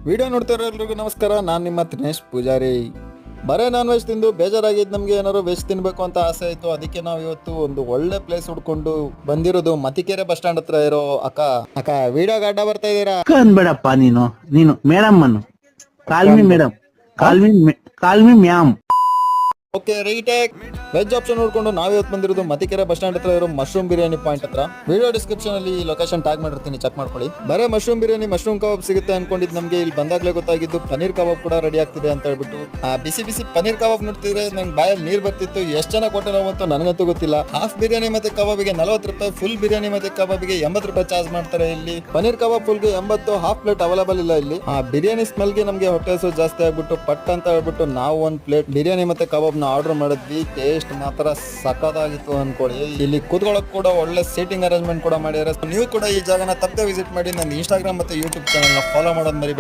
Video ನೋಡ್ತಾ ಎಲ್ರಿಗೂ ನಮಸ್ಕಾರ. ನಾನು ನಿಮ್ಮ ದಿನೇಶ್ ಪೂಜಾರಿ. ಬರೇ ನಾನ್ ವೆಜ್ ತಿಂದು ಬೇಜಾರಾಗಿದ್ದು ನಮಗೆ ಏನಾದ್ರು ವೆಜ್ ತಿನ್ಬೇಕು ಅಂತ ಆಸೆ ಆಯಿತು. ಅದಕ್ಕೆ ನಾವು ಇವತ್ತು ಒಂದು ಒಳ್ಳೆ ಪ್ಲೇಸ್ ಹುಡ್ಕೊಂಡು ಬಂದಿರೋದು ಮತಿಕೆರೆ ಬಸ್ ಸ್ಟ್ಯಾಂಡ್ ಹತ್ರ ಇರೋ ಅಕ್ಕ ವಿಡಿಯೋಗೆ ಅಡ್ಡ ಬರ್ತಾ ಇದ್ದೀರಾ? ಅನ್ಬೇಡಪ್ಪ ನೀನು ಮೇಡಮ್ ಅನ್ನು call me madam call me ma'am. Okay, retake. Veg option ನೋಡ್ಕೊಂಡು ನಾವು ಇವತ್ತು ಬಂದಿರೋದು ಮತಿಕೆರೆ ಬಸ್ ಸ್ಟ್ಯಾಂಡ್ ಹತ್ರ ಇರೋ ಮಶ್ರೂಮ್ ಬಿರಿಯಾನಿ ಪಾಯಿಂಟ್ ಹತ್ರ. ವಿಡಿಯೋ ಡಿಸ್ಕ್ರಿಪ್ಷನ್ ಅಲ್ಲಿ ಲೊಕೇಶನ್ ಟ್ಯಾಗ್ ಮಾಡಿರ್ತೀನಿ, ಚೆಕ್ ಮಾಡ್ಕೊಳ್ಳಿ. ಬರೇ ಮಶ್ರೂಮ್ ಬಿರಿಯಾನಿ, ಮಶ್ರೂಮ್ ಕಬಾಬ್ ಸಿಗುತ್ತೆ ಅನ್ಕೊಂಡಿದ್ದು ನಮಗೆ ಇಲ್ಲಿ ಬಂದಾಗ್ಲೇ ಗೊತ್ತಾಗಿದ್ದು ಪನ್ನೀರ್ ಕಬಾಬ್ ಕೂಡ ರೆಡಿ ಆಗ್ತಿದೆ ಅಂತ ಹೇಳ್ಬಿಟ್ಟು. ಬಿಸಿ ಬಿಸಿ ಪನ್ನೀರ್ ಕಬಾಬ್ ನೋಡ್ತಿದ್ರೆ ನಂಗೆ ಬಾಯಲ್ಲಿ ನೀರ್ ಬರ್ತಿತ್ತು. ಎಷ್ಟು ಜನ ಕೊಟ್ಟೆ ನಾವು ಅಂತ ನನಗಂತೂ ಗೊತ್ತಿಲ್ಲ. ಹಾಫ್ ಬಿರಿಯಾನಿ ಮತ್ತೆ ಕಬಾಬಿಗೆ 40 ರೂಪಾಯಿ, ಫುಲ್ ಬಿರಿಯಾನಿ ಮತ್ತೆ ಕಬಾಬಿಗೆ 80 ರೂಪಾಯಿ ಚಾರ್ಜ್ ಮಾಡ್ತಾರೆ ಇಲ್ಲಿ. ಪನ್ನೀರ್ ಕಬಾಬ್ ಫುಲ್ಗೆ 80, ಹಾಫ್ ಪ್ಲೇಟ್ ಅವೈಲೇಬಲ್ ಇಲ್ಲ ಇಲ್ಲಿ. ಬಿರಿಯಾನಿ ಸ್ಮೆಲ್ಗೆ ನಮಗೆ ಹೊಟ್ಟೆ ಹಸು ಜಾಸ್ತಿ ಆಗ್ಬಿಟ್ಟು ಪಟ್ ಅಂತ ಹೇಳ್ಬಿಟ್ಟು ನಾವು ಒಂದು ಪ್ಲೇಟ್ ಬಿರಿಯಾನಿ ಮತ್ತೆ ಕಬಾಬ್ ನ ಆರ್ಡರ್ ಮಾಡಿದ್ವಿ. ಟೇಸ್ಟ್ ಮಾತ್ರ ಸಖತ್ತಾಗಿತ್ತು ಅನ್ಕೊಳ್ಳಿ. ಇಲ್ಲಿ ಕೂತ್ಕೊಳ್ಳೋಕೆ ಕೂಡ ಒಳ್ಳೆ ಸೀಟಿಂಗ್ ಅರೇಂಜ್ಮೆಂಟ್ ಕೂಡ ಮಾಡಿದ್ದಾರೆ. ನೀವು ಕೂಡ ಈ ಜಾಗನ ತಪ್ಪದೆ ವಿಸಿಟ್ ಮಾಡಿ. ನನ್ನ ಇನ್ಸ್ಟಾಗ್ರಾಮ್ ಮತ್ತೆ ಯೂಟ್ಯೂಬ್ ಚಾನಲ್ ಫಾಲೋ ಮಾಡೋದು ಮರಿಬೇಡಿ.